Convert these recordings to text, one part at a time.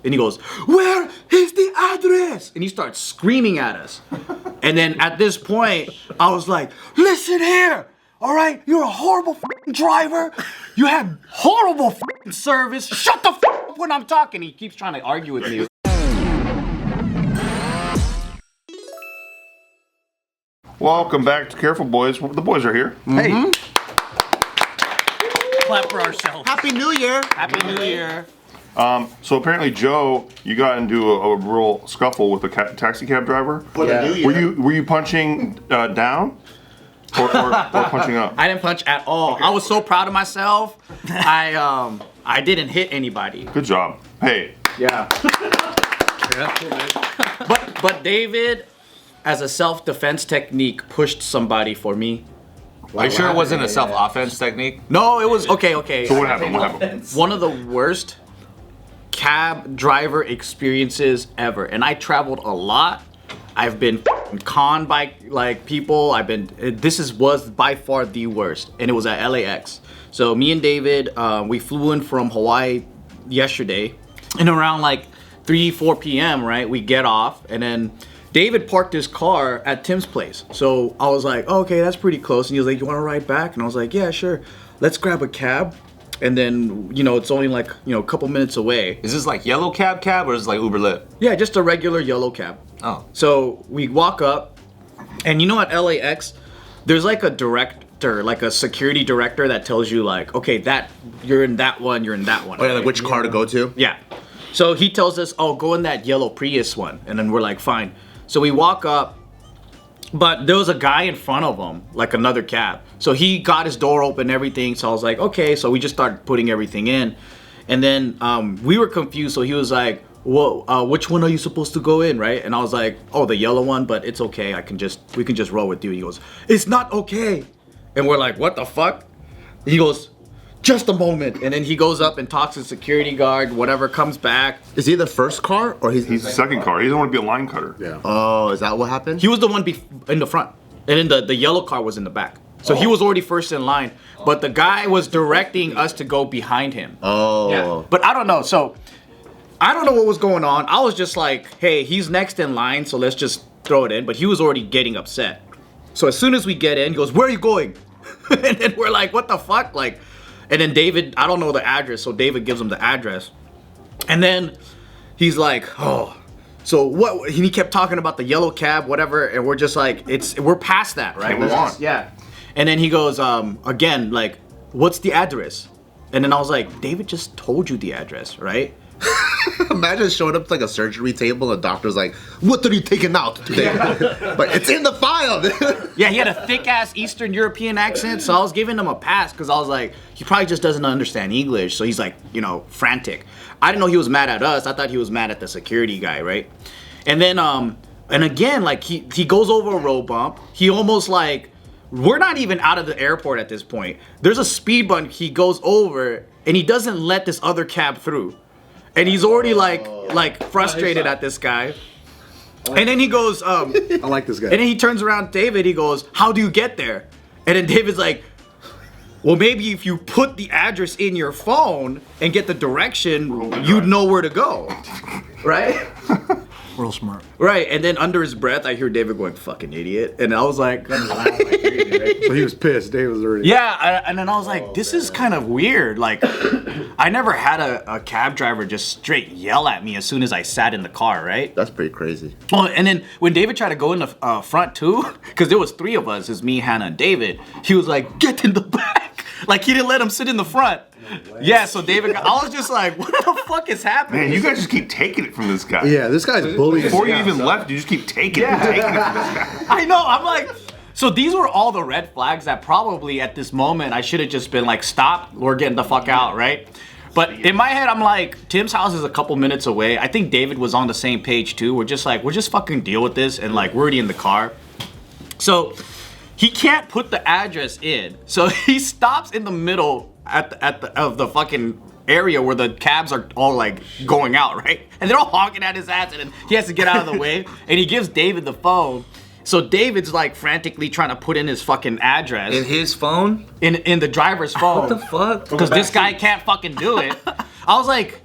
And he goes, where is the address? And he starts screaming at us. And then at this point, I was like, listen here, all right? You're a horrible driver. You have horrible service. Shut the up when I'm talking. He keeps trying to argue with me. Welcome back to Careful Boys. The boys are here. Hey. Clap for ourselves. Happy New Year. Happy New Year. So apparently, Joe, you got into a real scuffle with a taxi cab driver. For the New Year. Were you punching down or punching up? I didn't punch at all. Okay. I was so proud of myself. I didn't hit anybody. Good job. Hey. Yeah. But David, as a self-defense technique, pushed somebody for me. Are you sure it wasn't a self-offense technique? No, it was okay. So what happened? One of the worst cab driver experiences ever. And I traveled a lot. I've been conned by people. This was by far the worst. And it was at LAX. So me and David, we flew in from Hawaii yesterday. And around 3-4 p.m., right, we get off. And then David parked his car at Tim's place. So I was like, oh, okay, that's pretty close. And he was like, you want to ride back? And I was like, yeah, sure. Let's grab a cab. And then, it's only a couple minutes away. Is this like yellow cab or is this like Uber Lyft? Yeah, just a regular yellow cab. Oh. So we walk up, and at LAX, there's a director, a security director that tells you okay, you're in that one, you're in that one. Oh yeah, which car to go to? Yeah. So he tells us, oh, go in that yellow Prius one. And then we're like, fine. So we walk up, but there was a guy in front of him, another cab. So he got his door open and everything. So I was like, okay. So we just started putting everything in. And then we were confused. So he was like, well, which one are you supposed to go in, right? And I was like, oh, the yellow one, but it's okay. We can just roll with you. He goes, it's not okay. And we're like, what the fuck? He goes, just a moment. And then he goes up and talks to the security guard, whatever, comes back. Is he the first car or he's the second car? He doesn't want to be a line cutter. Yeah. Oh, is that what happened? He was the one in the front. And then the yellow car was in the back. So he was already first in line. But the guy was directing us to go behind him. Oh. Yeah. But I don't know. So I don't know what was going on. I was just like, hey, he's next in line, so let's just throw it in. But he was already getting upset. So as soon as we get in, he goes, where are you going? And then we're like, what the fuck? And then David, I don't know the address, so David gives him the address. And then he's like, oh, so what? He kept talking about the yellow cab, whatever, and we're just like, we're past that, right? Yeah. And then he goes, again, what's the address? And then I was like, David just told you the address, right? Imagine showing up to a surgery table and the doctor's like, what are you taking out today? But it's in the file. Yeah, he had a thick-ass Eastern European accent, so I was giving him a pass because I was like, he probably just doesn't understand English, so he's frantic. I didn't know he was mad at us. I thought he was mad at the security guy, right? And then, and again, he goes over a road bump. He almost we're not even out of the airport at this point. There's a speed bump he goes over, and he doesn't let this other cab through. And he's already frustrated at this guy. And then he goes, I like this guy. And then he turns around to David, he goes, how do you get there? And then David's like, well, maybe if you put the address in your phone and get the direction, you'd know where to go. Right? Real smart. Right, and then under his breath, I hear David going, fucking idiot. And I was like, So he was pissed. David was already. Yeah, and then I was like, this is kind of weird. I never had a cab driver just straight yell at me as soon as I sat in the car, right? That's pretty crazy. Oh, and then when David tried to go in the front too, because there was 3 of us, it's me, Hannah, and David, he was like, get in the back. He didn't let him sit in the front. Yeah, so David, I was just like, what the fuck is happening? Man, you guys just keep taking it from this guy. Yeah, this guy's bullying. Before you even left, you just keep taking it from this guy. I know, I'm like, so these were all the red flags that probably at this moment I should have just been like, stop, we're getting the fuck out, right? But in my head, I'm like, Tim's house is a couple minutes away. I think David was on the same page too. We're just fucking deal with this, and we're already in the car. So he can't put the address in. So he stops in the middle of the fucking area where the cabs are all going out, right? And they're all honking at his ass, and then he has to get out of the way. And he gives David the phone. So David's frantically trying to put in his fucking address. In his phone? In the driver's phone. What the fuck? Because this guy can't fucking do it. I was like,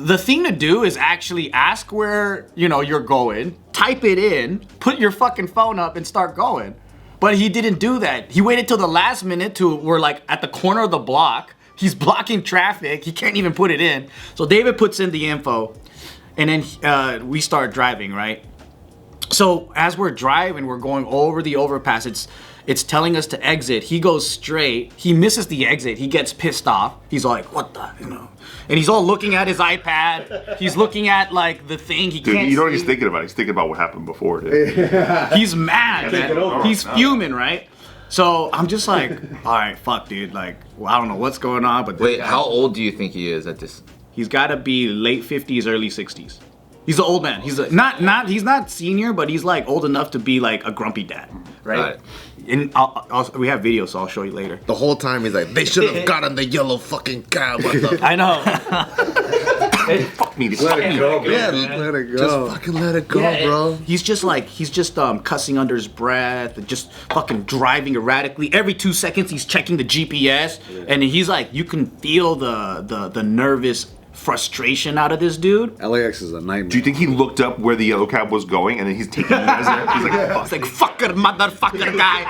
the thing to do is actually ask where, you're going, type it in, put your fucking phone up and start going. But he didn't do that. He waited till the last minute we're like at the corner of the block. He's blocking traffic. He can't even put it in. So David puts in the info and then we start driving, right? So as we're driving, we're going over the overpass. It's telling us to exit. He goes straight. He misses the exit. He gets pissed off. He's like, what the, And he's all looking at his iPad. He's looking at like the thing. Dude, you know what he's thinking about? He's thinking about what happened before, dude. He's mad, man. He's fuming, right? So I'm just like, all right, fuck, dude. Like, I don't know what's going on, but Wait, how old do you think he is at this? He's got to be late 50s, early 60s. He's an old man. He's he's not senior, but he's like old enough to be like a grumpy dad, right? And we have videos, so I'll show you later. The whole time he's like, they should have gotten the yellow fucking cab. I know. Fuck me. Let it go, bro. Yeah, Let it go. Just fucking let it go, bro. He's just cussing under his breath, and just fucking driving erratically. Every 2 seconds, he's checking the GPS, and he's like, you can feel the nervous frustration out of this dude. LAX is a nightmare. Do you think he looked up where the yellow cab was going and then he's taking you guys there? He's like, fuck. Fucker, motherfucker guy.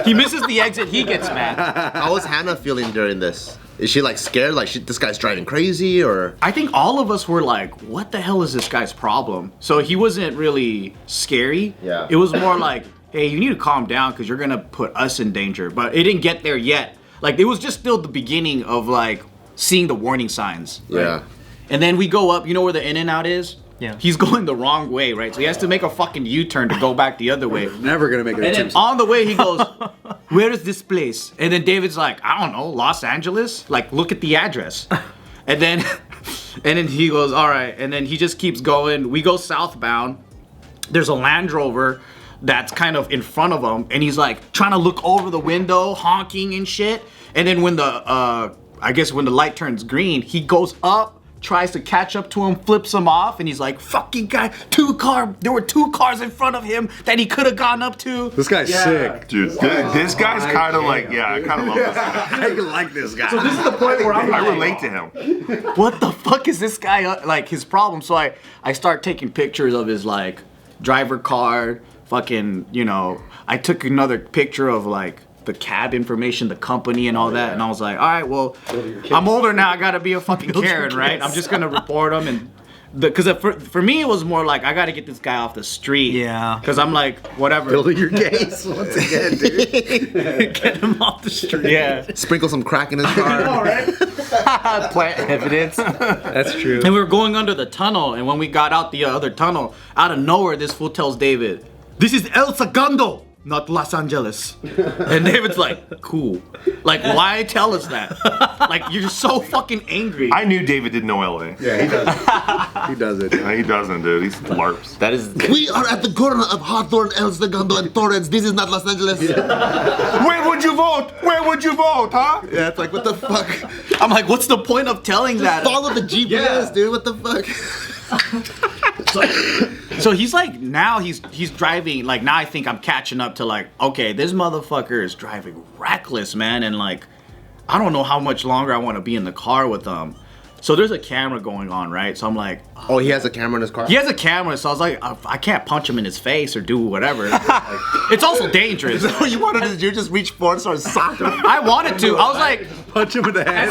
He misses the exit, he gets mad. How was Hannah feeling during this? Is she like scared? Like this guy's driving crazy, or? I think all of us were like, what the hell is this guy's problem? So he wasn't really scary. Yeah. It was more like, hey, you need to calm down because you're gonna put us in danger. But it didn't get there yet. Like it was just still the beginning of like seeing the warning signs. Right? Yeah. And then we go up, you know where the In-N-Out is? Yeah. He's going the wrong way, right? So he has to make a fucking U-turn to go back the other way. Never gonna make it. And then on the way he goes, where is this place? And then David's like, I don't know, Los Angeles? Like, look at the address. And then he goes, all right. And then he just keeps going. We go southbound. There's a Land Rover that's kind of in front of him. And he's like trying to look over the window, honking and shit. And then when when the light turns green, he goes up, tries to catch up to him, flips him off, and he's like, fucking guy, there were 2 cars in front of him that he could have gone up to. This guy's sick. Dude, this guy's kind of like, I kind of love this guy. I like this guy. So this is the point where I'm I like, relate to him. What the fuck is this guy, like, his problem? So I start taking pictures of his, like, driver card, fucking, I took another picture of, like, the cab information, the company and all that, and I was like, all right, well, I'm older now, I gotta be a fucking Karen, right? I'm just gonna report him, and because for me it was more like I gotta get this guy off the street, Yeah. because I'm like, whatever, Building your case once again, dude. get him off the street. yeah. Sprinkle some crack in his car. Plant evidence. That's true. And we were going under the tunnel, and when we got out the other tunnel, out of nowhere, this fool tells David, "This is El Segundo, not Los Angeles." And David's like, cool. Like, why tell us that? Like, you're so fucking angry. I knew David didn't know LA. Yeah, he does. He does it. No, he doesn't, dude. He's LARPs. That is. We are at the corner of Hawthorne, El Segundo, and Torrance. This is not Los Angeles. Yeah, Where would you vote? Where would you vote, huh? it's like, what the fuck? I'm like, what's the point of telling that? Follow the GPS, dude. What the fuck? So he's like, now he's driving, like, now I think I'm catching up to, like, okay, this motherfucker is driving reckless, man, and, like, I don't know how much longer I want to be in the car with him. So there's a camera going on, right? So I'm like, Oh, he has a camera in his car? he has a camera, so I was like, I can't punch him in his face or do whatever. It's also dangerous. What you wanted to do? Just reach forward and start socking him? I wanted to. I was like, Punch him in the head.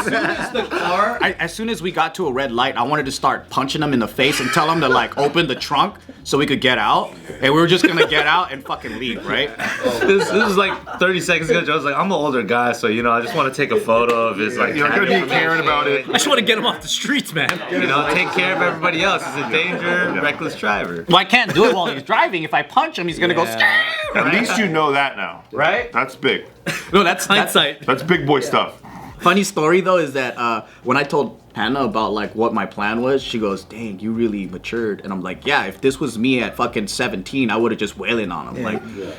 as soon as we got to a red light, I wanted to start punching him in the face and tell him to, like, open the trunk so we could get out. And we were just gonna get out and fucking leave, right? This is like 30 seconds ago. Joe's like, I'm an older guy, so I just want to take a photo of his like. You're not gonna be caring about it. I just want to get him off the streets, man. Take care of everybody else. He's a danger, reckless driver. Well, I can't do it while he's driving. If I punch him, he's gonna go, At least you know that now. right? That's big. No, that's Hindsight. That's big boy stuff. Funny story though is that when I told Hannah about like what my plan was, she goes, "Dang, you really matured." And I'm like, "Yeah, if this was me at fucking 17, I would have just wailing on him,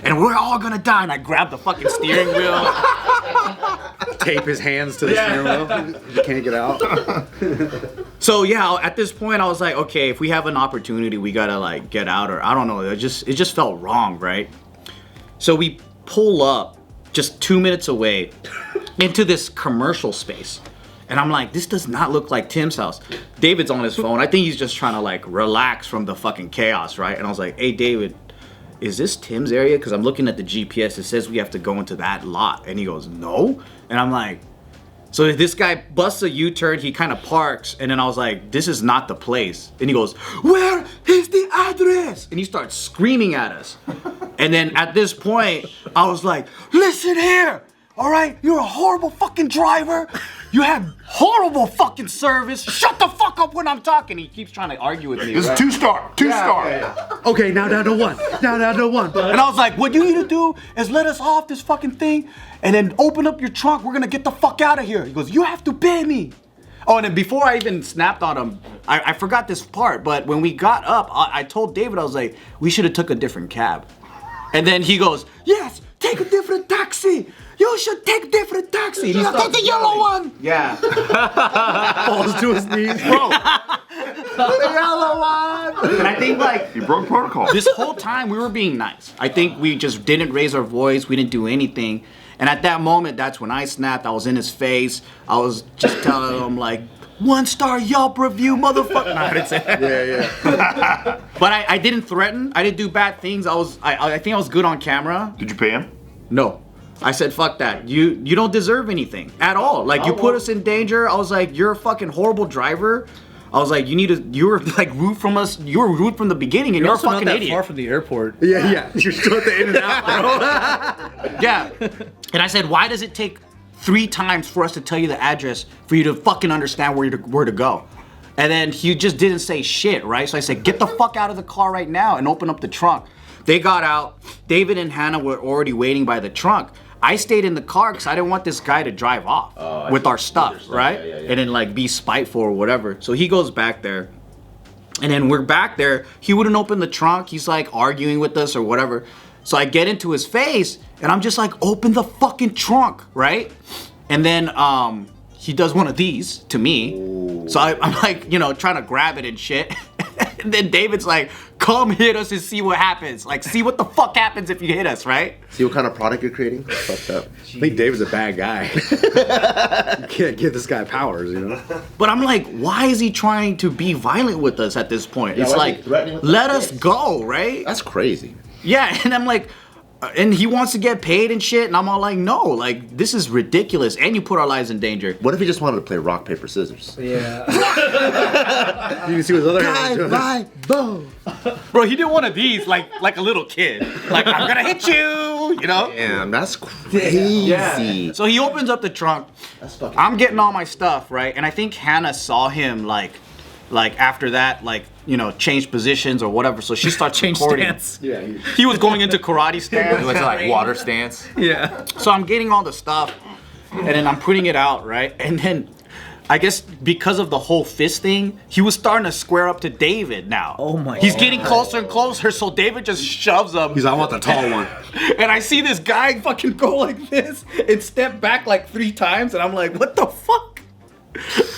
and we're all gonna die." And I grabbed the fucking steering wheel. Tape his hands to the steering wheel. He can't get out. So yeah, at this point, I was like, okay, if we have an opportunity, we gotta like get out, or I don't know. It just felt wrong, right? So we pull up just 2 minutes away into this commercial space. And I'm like, this does not look like Tim's house. David's on his phone. I think he's just trying to like relax from the fucking chaos, right? And I was like, hey, David, is this Tim's area? Because I'm looking at the GPS. It says we have to go into that lot. And he goes, no. And I'm like, so this guy busts a U-turn. He kind of parks. And then I was like, this is not the place. And he goes, where is the address? And he starts screaming at us. And then at this point, I was like, listen here. All right, you're a horrible fucking driver. You have horrible fucking service. Shut the fuck up when I'm talking. He keeps trying to argue with me. This is 2-star. 2-star. Okay, now down to 1. Now down to 1. And I was like, what you need to do is let us off this fucking thing and then open up your trunk. We're gonna get the fuck out of here. He goes, you have to pay me. Oh, and then before I even snapped on him, I forgot this part, but when we got up, I told David, I was like, we should have took a different cab. And then he goes, yes, take a different taxi. You should take a different taxi. He's like, take the yellow one. Yeah. Falls to his knees. Bro. The yellow one. And I think like You broke protocol. this whole time we were being nice. I think we just didn't raise our voice. We didn't do anything. And at that moment, that's when I snapped. I was in his face. I was just telling him like, 1-star Yelp review, motherfucker. No, I didn't say that. Yeah. But I didn't threaten. I didn't do bad things. I think I was good on camera. Did you pay him? No. I said, fuck that. You don't deserve anything at all. Like, you put us in danger. I was like, you're a fucking horrible driver. I was like, you were like rude from us. You were rude from the beginning, and you're a also not fucking that idiot. far from the airport. Yeah. You're still at the in and out, bro. Yeah. And I said, why does it take 3 times for us to tell you the address for you to fucking understand where to go? And then he just didn't say shit, right? So I said, get the fuck out of the car right now and open up the trunk. They got out. David and Hannah were already waiting by the trunk. I stayed in the car because I didn't want this guy to drive off with our stuff, right? And then like be spiteful or whatever. So he goes back there. And then we're back there. He wouldn't open the trunk. He's like arguing with us or whatever. So I get into his face and I'm just like, open the fucking trunk, right? And then he does one of these to me. Ooh. So I'm like, trying to grab it and shit. And then David's like, come hit us and see what happens. Like, see what the fuck happens if you hit us, right? See what kind of product you're creating? Fucked up. I think David's a bad guy. You can't give this guy powers, But I'm like, why is he trying to be violent with us at this point? It's like, let us go, right? That's crazy. Yeah, and I'm like, and he wants to get paid and shit, and I'm all like, no, like, this is ridiculous, and you put our lives in danger. What if he just wanted to play rock, paper, scissors? Yeah. You can see what his other hands doing. Bye, boom. Bro, he did one of these like a little kid. Like, I'm gonna hit you, Damn, that's crazy. Yeah. So he opens up the trunk. I'm getting all my stuff, right? And I think Hannah saw him like after that, change positions or whatever. So she starts Change recording. stance. Yeah. He was going into karate stance. It was like water stance. Yeah. So I'm getting all the stuff, and then I'm putting it out, right? And then I guess because of the whole fist thing, he was starting to square up to David now. Oh my He's God. getting closer and closer, so David just shoves him. He's like, I want the tall one. And I see this guy fucking go like this and step back like 3 times, and I'm like, what the fuck?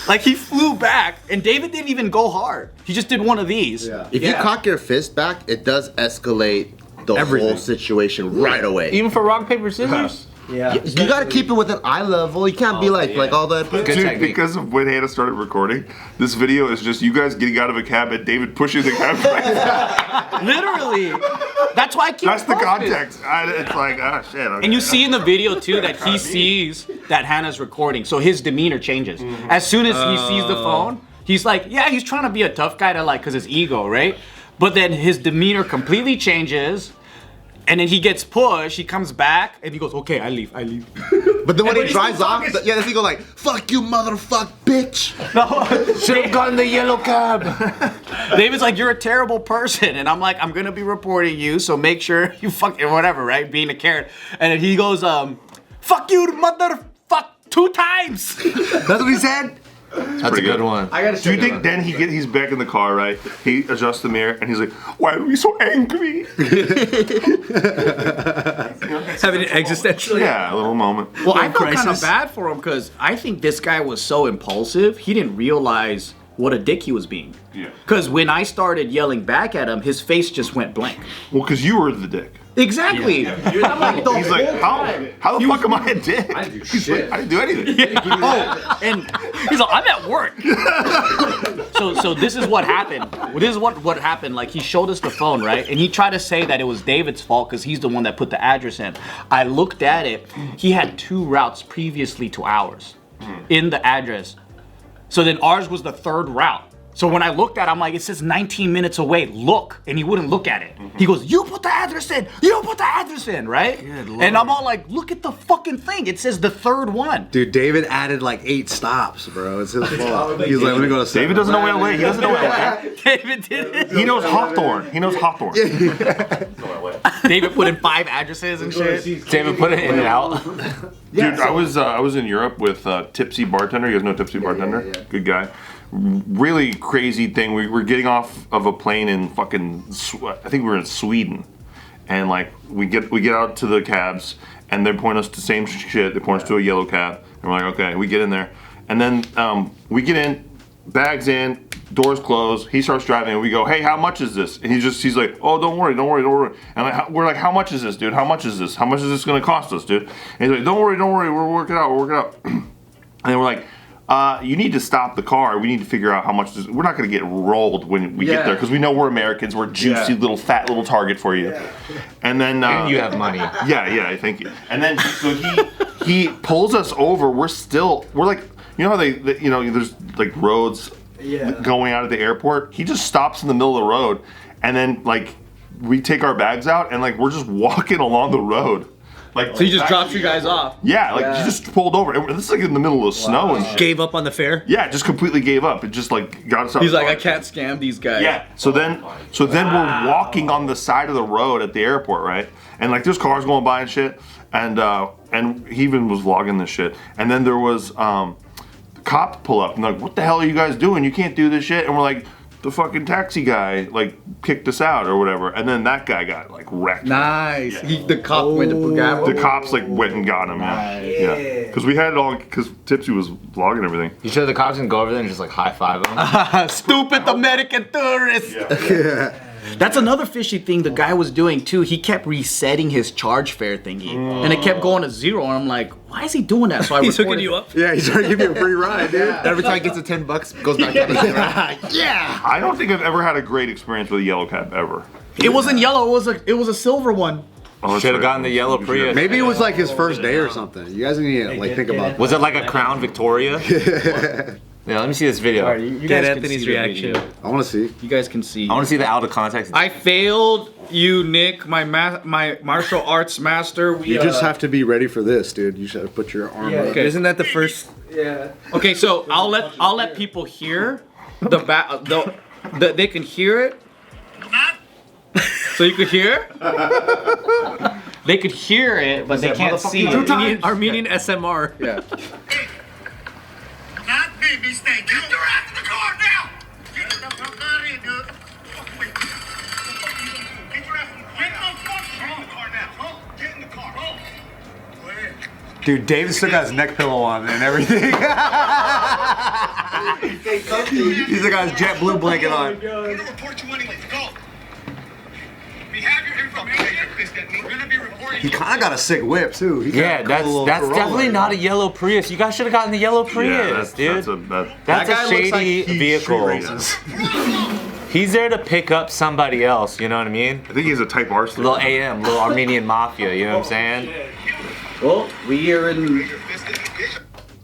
Like, he flew back, and David didn't even go hard. He just did one of these. Yeah. If you cock your fist back, it does escalate the whole situation right away. Even for rock, paper, scissors? Yeah. You gotta keep it within eye level. You can't be like all the. Good Dude, technique. because of when Hannah started recording, this video is just you guys getting out of a cab and David pushing the cab. Literally. That's why I keep That's the posting. context. It's like, shit. Okay. And you see in the video too that he sees that Hannah's recording, so his demeanor changes. As soon as he sees the phone, he's like, yeah, he's trying to be a tough guy to cause his ego, right? But then his demeanor completely changes, and then he gets pushed, he comes back, and he goes, okay, I leave. But then when And he he's drives still off, talking. then he go like, "Fuck you, motherfuck, bitch." Should have gotten the yellow cab. David's like, you're a terrible person. And I'm like, I'm going to be reporting you, so make sure you fucking whatever, right? Being a carrot. And then he goes, fuck you, motherfuck, 2 times. That's what he said. That's a good one. Do you think then he's back in the car, right? He adjusts the mirror and he's like, why are we so angry? Having an existential. Yeah, a little moment. Well, I felt kind of crisis. bad for him because I think this guy was so impulsive, he didn't realize what a dick he was being. Yeah. Because when I started yelling back at him, his face just went blank. Well, because you were the dick. Exactly. I'm like, the He's like, whole how the fuck am I a dick? I didn't do He's shit. like, I didn't do anything. Oh, and he's like, I'm at work. So this is what happened. This is what happened. Like, he showed us the phone, right? And he tried to say that it was David's fault because he's the one that put the address in. I looked at it. He had 2 routes previously to ours in the address. So then ours was the 3rd route. So when I looked at it, I'm like, it says 19 minutes away, look. And he wouldn't look at it. He goes, you put the address in. You put the address in, right? And I'm all like, look at the fucking thing. It says the 3rd one. Dude, David added like 8 stops, bro. It's his fault. He's like, let me go to 7. David doesn't know LA. He doesn't know LA. David did it. He knows Hawthorne. He knows Hawthorne. David put in 5 addresses and shit. David put it in and out. Dude, I was in Europe with Tipsy Bartender. You guys know Tipsy Bartender? yeah. Good guy. Really crazy thing. We were getting off of a plane in fucking, I think we were in Sweden, and like we get out to the cabs, and they point us to the same shit. They point us to a yellow cab, and we're like, okay, we get in there, and then we get in, bags in, doors closed. He starts driving, and we go, hey, how much is this? And he's like, oh, don't worry. And we're like, how much is this, dude? How much is this? How much is this gonna cost us, dude? And he's like, don't worry. We'll work it out. And then we're like, you need to stop the car. We need to figure out how much we're not going to get rolled when we get there because we know we're Americans. We're juicy little fat little target for you. And then And you have money. yeah, thank you. And then so he pulls us over. We're like, you know how they there's like roads going out of the airport. He just stops in the middle of the road, and then like we take our bags out and like we're just walking along the road. Like, So he just drops you guys off. Yeah, like he just pulled over. And this is like in the middle of snow and shit. Gave up on the fare. Yeah, just completely gave up. It just like got us out. He's like, I can't scam these guys. Yeah. So then we're walking on the side of the road at the airport, right? And like there's cars going by and shit. And he even was vlogging this shit. And then there was cops pull up and like, what the hell are you guys doing? You can't do this shit. And we're like, the fucking taxi guy like kicked us out or whatever, and then that guy got like wrecked. Nice. The cop went to grab him. The cops like went and got him. Yeah. Because we had it all. Because Tipsy was vlogging everything. You sure the cops didn't go over there and just like high five him? Stupid American tourist. That's another fishy thing the guy was doing too. He kept resetting his charge fare thingy, and it kept going to 0. And I'm like, why is he doing that? So I He's hooking recorded- you up. Yeah, he's trying to give you a free ride, dude. Every time he gets to $10, goes back down to 0. Yeah. I don't think I've ever had a great experience with a yellow cab ever. It wasn't yellow. It was a silver one. Oh, that's Should have right. gotten the yellow Prius. Maybe it was like his first day or something. You guys need to like think about Was it like a Crown Victoria? Yeah, let me see this video. You Get guys can Anthony's see the reaction. video. I want to see. You guys can see. I want to see the out of context. I failed you, Nick, my martial arts master. You just have to be ready for this, dude. You should put your arm up. Okay. Isn't that the first? Yeah. Okay, so I'll let people hear the back. They can hear it. So you could hear it. They could hear it, but they can't see it. Armenian SMR. Yeah. Not big mistake. Get your ass in the car now! Get the fuck out of here, dude. Get your ass in the car. Get the car now. Huh? Get in the car. Oh. Go ahead. Dude, Dave still got his neck pillow on and everything. He's still got his JetBlue blanket on. I'm gonna report you anyways. Go. We have your information. We're gonna be reporting He kind of got a sick whip too. He Yeah, got a cool that's little definitely Corolla. not a yellow Prius. You guys should have gotten the yellow Prius, dude. That's guy a looks like shady he vehicle. street races. He's there to pick up somebody else, you know what I mean? I think he's a Type R. Little AM, little Armenian mafia, you know what I'm saying? Well, we are in.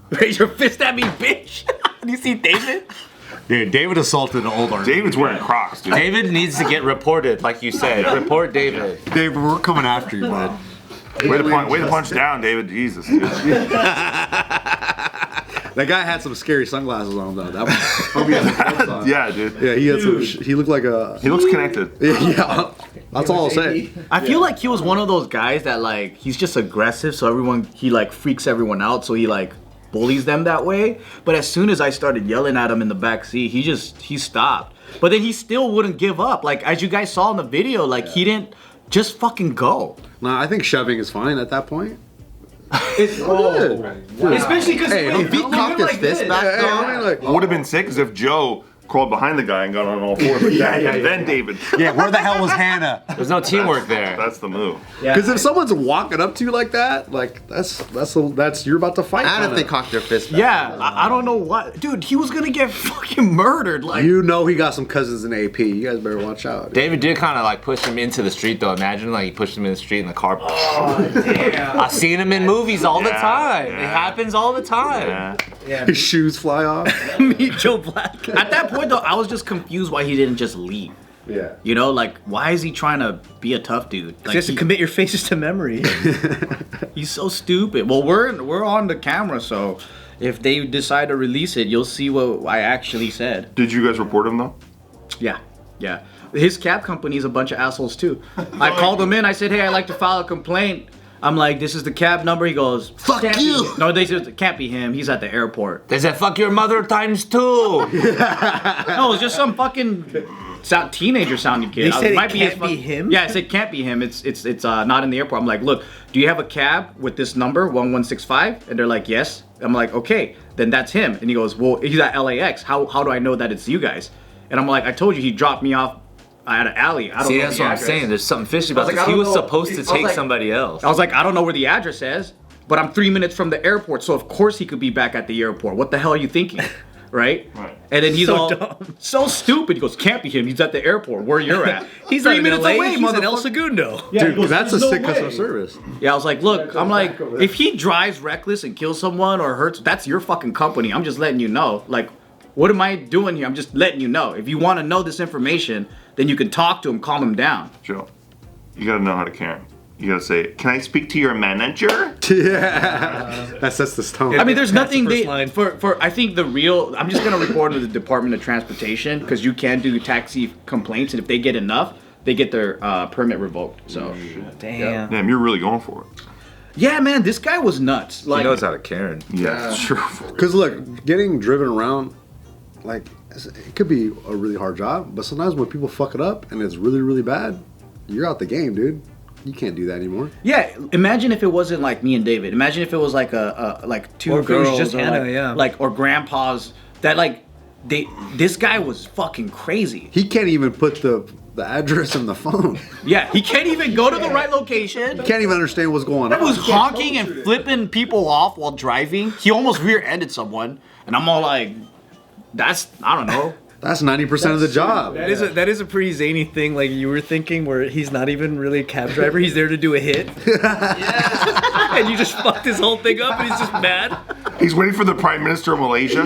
Raise your fist at me, bitch. Do you see David? Dude, David assaulted an old army. David's wearing Crocs, dude. David needs to get reported, like you said. Report David. David, we're coming after you, bud. Way to punch down, David. Jesus, dude. That guy had some scary sunglasses on though. That was, Yeah, dude. yeah, he had some. He looked like a. He looks connected. Yeah, that's all I'll say. I feel like he was one of those guys that like he's just aggressive, so he like freaks everyone out, so he like bullies them that way. But as soon as I started yelling at him in the back seat, he stopped. But then he still wouldn't give up. Like as you guys saw in the video, like he didn't just fucking go. No, I think shoving is fine at that point. Especially because If he cocked his fist back Yeah, I there, mean, like, What would have been sick is if Joe crawled behind the guy and got on all fours like that. And then David. Yeah, where the hell was Hannah? There's no teamwork there. That's the move. Because if someone's walking up to you like that, like that's you're about to fight. And if they kinda. cock their fist back. Yeah, I don't know what. Dude, he was gonna get fucking murdered. Like, You know he got some cousins in AP. You guys better watch out. David did kind of like push him into the street though. Imagine like he pushed him in the street in the car. Damn. I've seen him in movies all the Yeah, time. yeah. It happens all the time. Yeah. His shoes fly off. Meet Joe Black. at that point though, I was just confused why he didn't just leave. Yeah. You know, like, why is he trying to be a tough dude? Like, Just to commit your faces to memory. he's so stupid. Well, we're on the camera, so if they decide to release it, you'll see what I actually said. Did you guys report him though? Yeah, yeah. His cab company is a bunch of assholes too. I called him in. I said, hey, I'd like to file a complaint. I'm like, this is the cab number. He goes, Fuck "Can't be you." him." No, they said it can't be him. He's at the airport. They said, fuck your mother times 2. No, it's just some fucking teenager sounding kid. They said it might can't his be him? Yeah, I said can't be him. It's not in the airport. I'm like, look, do you have a cab with this number 1165? And they're like, yes. I'm like, okay, then that's him. And he goes, well, he's at LAX. How do I know that it's you guys? And I'm like, I told you he dropped me off at an alley. I don't See, know that's the what I'm address. saying. There's something fishy about I was this. like, I He don't was know. supposed to I was take like- somebody else. I was like, I don't know where the address is, but I'm 3 minutes from the airport, so of course he could be back at the airport. What the hell are you thinking? Right? Right. And then he's So all dumb. so stupid. He goes, can't be him. He's at the airport where you're at. He's 3 not in minutes LA, away, he's in El motherfucker. Segundo. Yeah, he Dude, goes, that's a "There's sick no customer way." service. Yeah, I was like, look, I'm like, if he drives reckless and kills someone or hurts, that's your fucking company. I'm just letting you know. Like, what am I doing here? I'm just letting you know. If you want to know this information, then you can talk to him, calm him down. Joe, you gotta know how to Karen. You gotta say, can I speak to your manager? Yeah. That sets the tone. I mean, there's That's the nothing first they line. for. I think the real. I'm just gonna report to the Department of Transportation because you can do taxi complaints, and if they get enough, they get their permit revoked. So, Damn. Damn, you're really going for it. yeah, man, this guy was nuts. He Like, knows how to Karen. Yeah, sure. Because look, getting driven around, like, it could be a really hard job, but sometimes when people fuck it up and it's really, really bad, you're out the game, dude. You can't do that anymore. yeah, imagine if it wasn't like me and David. Imagine if it was like a like two Or if it was girls, just or Hannah, like, yeah. like or grandpas that like they. This guy was fucking crazy. He can't even put the address in the phone. Yeah, he can't even go to the right location. He can't even understand what's going He on. was honking and flipping people off while driving. He almost rear-ended someone, and I'm all like, "That's I don't know." That's 90% of the job. That is a pretty zany thing, like you were thinking, where he's not even really a cab driver. He's there to do a hit. And you just fucked his whole thing up, and he's just mad. He's waiting for the Prime Minister of Malaysia.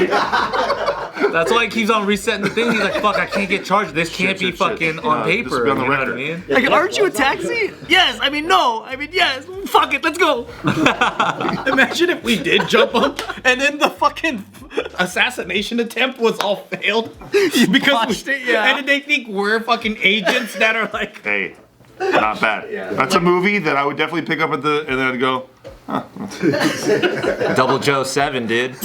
That's why he keeps on resetting the thing. He's like, fuck, I can't get charged. This can't be shit. fucking on This paper. will be on the You know what I record. mean? Like, aren't you a taxi? Yes. I mean, no. I mean, yes. Fuck it. Let's go. Imagine if we did jump him, and then the fucking assassination attempt was all failed because and then they think we're fucking agents that are like. Hey, not bad. That's a movie that I would definitely pick up and then I'd go, Double Joe 7, dude.